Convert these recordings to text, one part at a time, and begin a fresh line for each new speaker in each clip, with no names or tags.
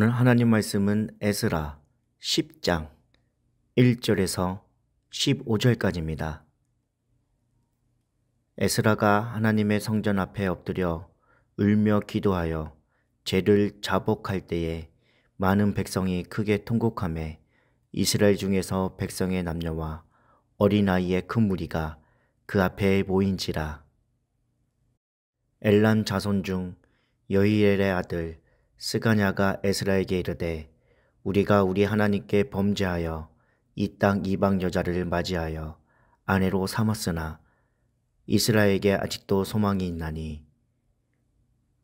오늘 하나님 말씀은 에스라 10장 1절에서 15절까지입니다. 에스라가 하나님의 성전 앞에 엎드려 울며 기도하여 죄를 자복할 때에 많은 백성이 크게 통곡하며 이스라엘 중에서 백성의 남녀와 어린아이의 큰 무리가 그 앞에 모인지라. 엘람 자손 중 여히엘의 아들 스가냐가 에스라에게 이르되 우리가 우리 하나님께 범죄하여 이 땅 이방 여자를 맞이하여 아내로 삼았으나 이스라엘에게 아직도 소망이 있나니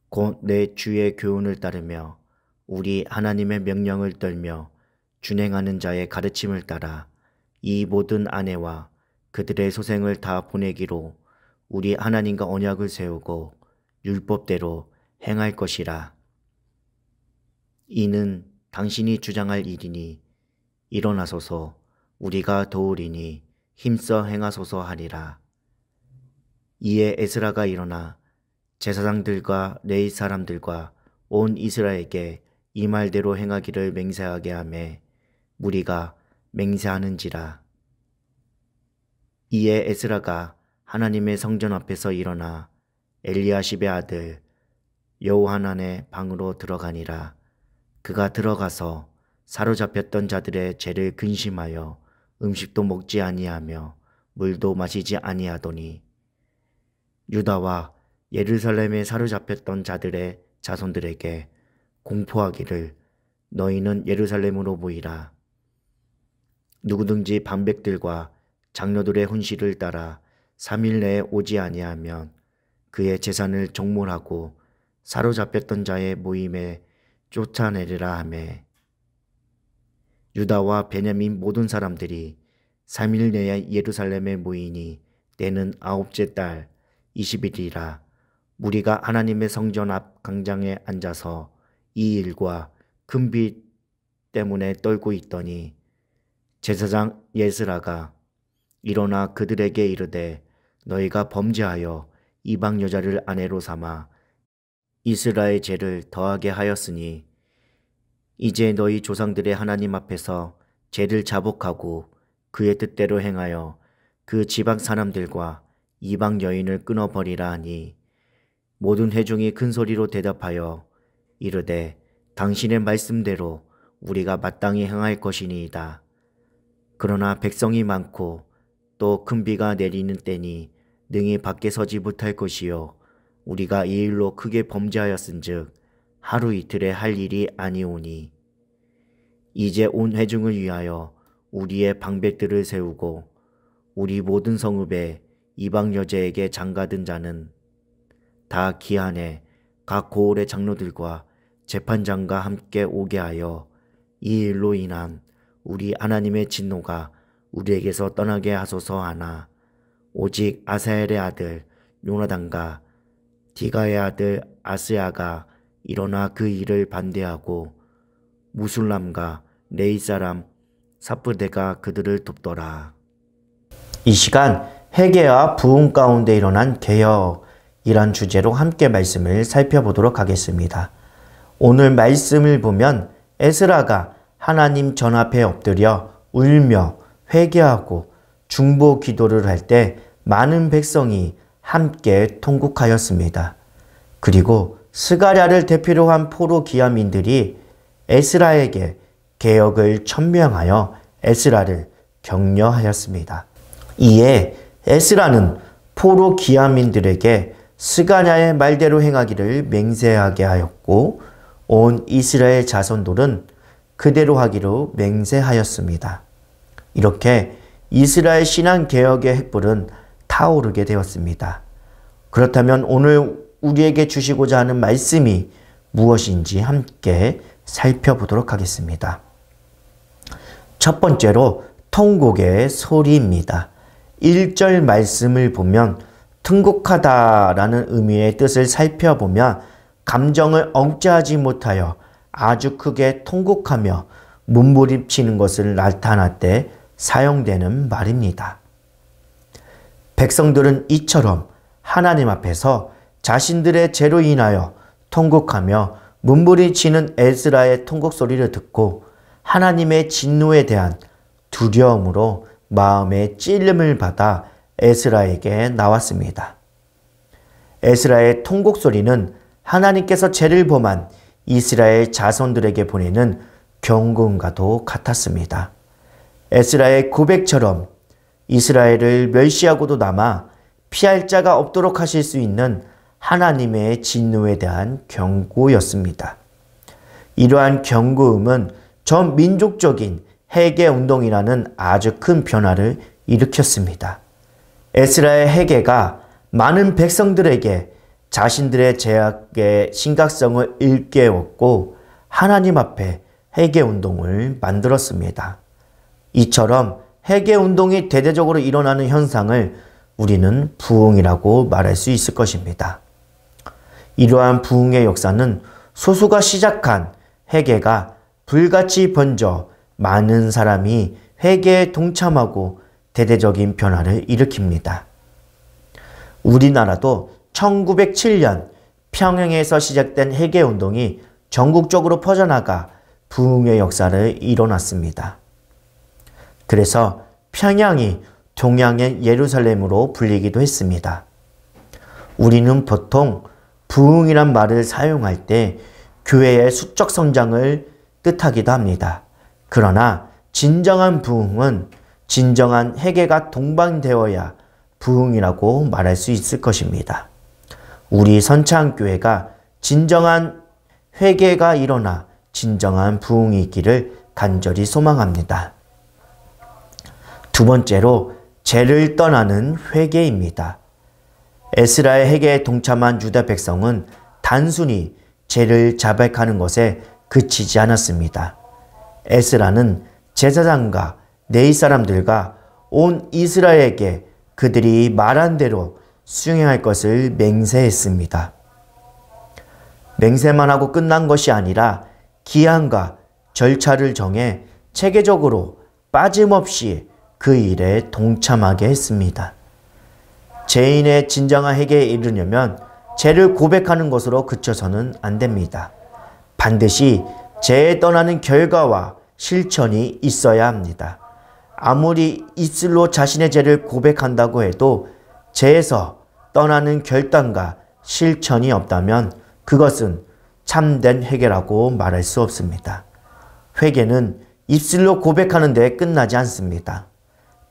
곧 내 주의 교훈을 따르며 우리 하나님의 명령을 떨며 준행하는 자의 가르침을 따라 이 모든 아내와 그들의 소생을 다 보내기로 우리 하나님과 언약을 세우고 율법대로 행할 것이라. 이는 당신이 주장할 일이니 일어나소서 우리가 도우리니 힘써 행하소서 하리라. 이에 에스라가 일어나 제사장들과 레위 사람들과 온 이스라엘에게 이 말대로 행하기를 맹세하게 하매 무리가 맹세하는지라. 이에 에스라가 하나님의 성전 앞에서 일어나 엘리야십의 아들 여호하난의 방으로 들어가니라. 그가 들어가서 사로잡혔던 자들의 죄를 근심하여 음식도 먹지 아니하며 물도 마시지 아니하더니 유다와 예루살렘에 사로잡혔던 자들의 자손들에게 공포하기를 너희는 예루살렘으로 모이라. 누구든지 방백들과 장로들의 훈시를 따라 3일 내에 오지 아니하면 그의 재산을 종몰하고 사로잡혔던 자의 모임에 쫓아내리라 하매 유다와 베냐민 모든 사람들이 3일 내에 예루살렘에 모이니 때는 9째 달 20일이라. 무리가 하나님의 성전 앞 광장에 앉아서 이 일과 큰 빛 때문에 떨고 있더니 제사장 에스라가 일어나 그들에게 이르되 너희가 범죄하여 이방 여자를 아내로 삼아 이스라엘 죄를 더하게 하였으니 이제 너희 조상들의 하나님 앞에서 죄를 자복하고 그의 뜻대로 행하여 그 지방 사람들과 이방 여인을 끊어버리라 하니 모든 회중이 큰 소리로 대답하여 이르되 당신의 말씀대로 우리가 마땅히 행할 것이니이다. 그러나 백성이 많고 또 큰 비가 내리는 때니 능히 밖에 서지 못할 것이요 우리가 이 일로 크게 범죄하였은즉 하루 이틀에 할 일이 아니오니 이제 온 회중을 위하여 우리의 방백들을 세우고 우리 모든 성읍에 이방 여자에게 장가든 자는 다 기한에 각 고을의 장로들과 재판장과 함께 오게 하여 이 일로 인한 우리 하나님의 진노가 우리에게서 떠나게 하소서 하나 오직 아사엘의 아들 요나단과 디가의 아들 아스야가 일어나 그 일을 반대하고 무술람과 레위 사람 삽브대가 그들을 돕더라. 이 시간 회개와 부흥 가운데 일어난 개혁이란 주제로 함께 말씀을 살펴보도록 하겠습니다. 오늘 말씀을 보면 에스라가 하나님 전 앞에 엎드려 울며 회개하고 중보 기도를 할 때 많은 백성이 함께 통곡하였습니다. 그리고 스가랴를 대표로 한 포로 기하민들이 에스라에게 개혁을 천명하여 에스라를 격려하였습니다. 이에 에스라는 포로 기하민들에게 스가랴의 말대로 행하기를 맹세하게 하였고 온 이스라엘 자손들은 그대로 하기로 맹세하였습니다. 이렇게 이스라엘 신앙 개혁의 횃불은 타오르게 되었습니다. 그렇다면 오늘 우리에게 주시고자 하는 말씀이 무엇인지 함께 살펴보도록 하겠습니다. 첫 번째로 통곡의 소리입니다. 1절 말씀을 보면 통곡하다라는 의미의 뜻을 살펴보면 감정을 억제하지 못하여 아주 크게 통곡하며 몸부림치는 것을 나타낼 때 사용되는 말입니다. 백성들은 이처럼 하나님 앞에서 자신들의 죄로 인하여 통곡하며 문무리 치는 에스라의 통곡 소리를 듣고 하나님의 진노에 대한 두려움으로 마음의 찔림을 받아 에스라에게 나왔습니다. 에스라의 통곡 소리는 하나님께서 죄를 범한 이스라엘 자손들에게 보내는 경고음과도 같았습니다. 에스라의 고백처럼 이스라엘을 멸시하고도 남아 피할 자가 없도록 하실 수 있는 하나님의 진노에 대한 경고였습니다. 이러한 경고음은 전 민족적인 회개운동이라는 아주 큰 변화를 일으켰습니다. 에스라의 회개가 많은 백성들에게 자신들의 죄악의 심각성을 일깨웠고 하나님 앞에 회개운동을 만들었습니다. 이처럼 회개운동이 대대적으로 일어나는 현상을 우리는 부흥이라고 말할 수 있을 것입니다. 이러한 부흥의 역사는 소수가 시작한 회개가 불같이 번져 많은 사람이 회개에 동참하고 대대적인 변화를 일으킵니다. 우리나라도 1907년 평양에서 시작된 회개운동이 전국적으로 퍼져나가 부흥의 역사를 일어났습니다. 그래서 평양이 동양의 예루살렘으로 불리기도 했습니다. 우리는 보통 부흥이란 말을 사용할 때 교회의 수적 성장을 뜻하기도 합니다. 그러나 진정한 부흥은 진정한 회개가 동반되어야 부흥이라고 말할 수 있을 것입니다. 우리 선창교회가 진정한 회개가 일어나 진정한 부흥이 있기를 간절히 소망합니다. 두 번째로 죄를 떠나는 회개입니다. 에스라의 회개에 동참한 유다 백성은 단순히 죄를 자백하는 것에 그치지 않았습니다. 에스라는 제사장과 네이 사람들과 온 이스라엘에게 그들이 말한 대로 수행할 것을 맹세했습니다. 맹세만 하고 끝난 것이 아니라 기한과 절차를 정해 체계적으로 빠짐없이 그 일에 동참하게 했습니다. 죄인의 진정한 회개에 이르려면 죄를 고백하는 것으로 그쳐서는 안 됩니다. 반드시 죄에 떠나는 결과와 실천이 있어야 합니다. 아무리 입술로 자신의 죄를 고백한다고 해도 죄에서 떠나는 결단과 실천이 없다면 그것은 참된 회개라고 말할 수 없습니다. 회개는 입술로 고백하는 데 끝나지 않습니다.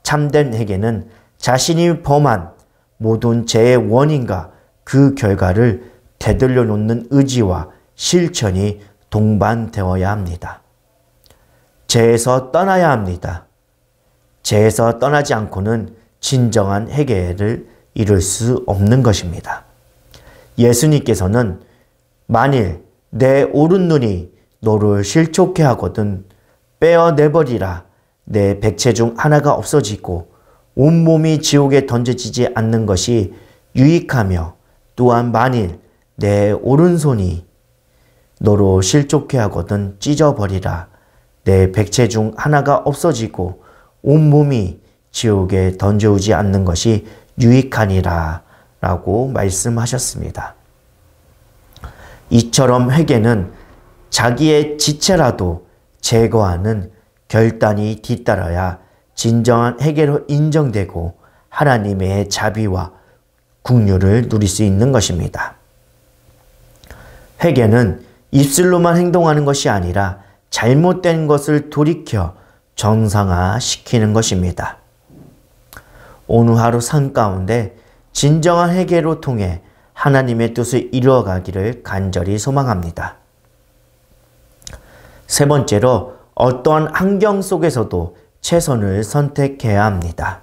참된 회개는 자신이 범한 모든 죄의 원인과 그 결과를 되돌려 놓는 의지와 실천이 동반되어야 합니다. 죄에서 떠나야 합니다. 죄에서 떠나지 않고는 진정한 회개를 이룰 수 없는 것입니다. 예수님께서는 만일 내 오른눈이 너를 실족해 하거든 빼어내버리라. 내 백체 중 하나가 없어지고 온몸이 지옥에 던져지지 않는 것이 유익하며 또한 만일 내 오른손이 너로 실족해 하거든 찢어버리라. 내 백체 중 하나가 없어지고 온몸이 지옥에 던져오지 않는 것이 유익하니라 라고 말씀하셨습니다. 이처럼 회개는 자기의 지체라도 제거하는 결단이 뒤따라야 진정한 회개로 인정되고 하나님의 자비와 긍휼을 누릴 수 있는 것입니다. 회개는 입술로만 행동하는 것이 아니라 잘못된 것을 돌이켜 정상화시키는 것입니다. 오늘 하루 삶 가운데 진정한 회개로 통해 하나님의 뜻을 이루어가기를 간절히 소망합니다. 세 번째로 어떠한 환경 속에서도 최선을 선택해야 합니다.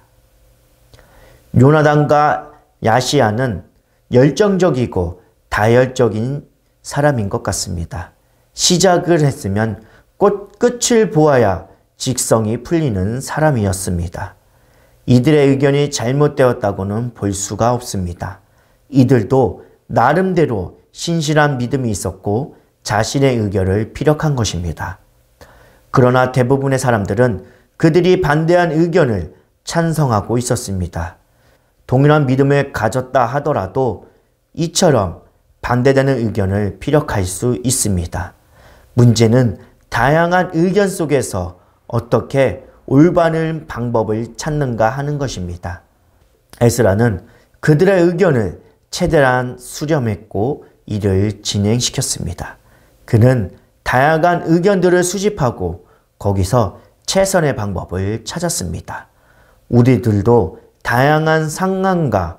요나단과 야시야는 열정적이고 다혈적인 사람인 것 같습니다. 시작을 했으면 곧 끝을 보아야 직성이 풀리는 사람이었습니다. 이들의 의견이 잘못되었다고는 볼 수가 없습니다. 이들도 나름대로 신실한 믿음이 있었고 자신의 의견을 피력한 것입니다. 그러나 대부분의 사람들은 그들이 반대한 의견을 찬성하고 있었습니다. 동일한 믿음을 가졌다 하더라도 이처럼 반대되는 의견을 피력할 수 있습니다. 문제는 다양한 의견 속에서 어떻게 올바른 방법을 찾는가 하는 것입니다. 에스라는 그들의 의견을 최대한 수렴했고 이를 진행시켰습니다. 그는 다양한 의견들을 수집하고 거기서 최선의 방법을 찾았습니다. 우리들도 다양한 상황과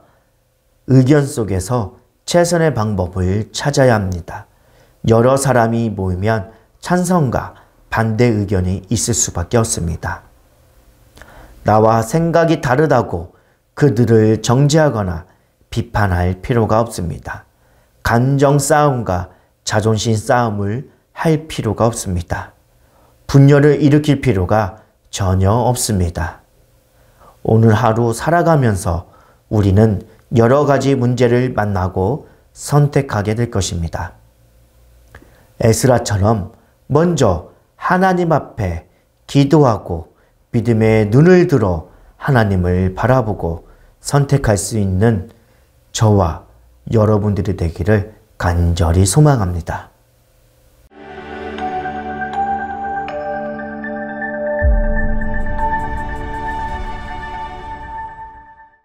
의견 속에서 최선의 방법을 찾아야 합니다. 여러 사람이 모이면 찬성과 반대 의견이 있을 수밖에 없습니다. 나와 생각이 다르다고 그들을 정죄하거나 비판할 필요가 없습니다. 감정 싸움과 자존심 싸움을 할 필요가 없습니다. 분열을 일으킬 필요가 전혀 없습니다. 오늘 하루 살아가면서 우리는 여러 가지 문제를 만나고 선택하게 될 것입니다. 에스라처럼 먼저 하나님 앞에 기도하고 믿음의 눈을 들어 하나님을 바라보고 선택할 수 있는 저와 여러분들이 되기를 간절히 소망합니다.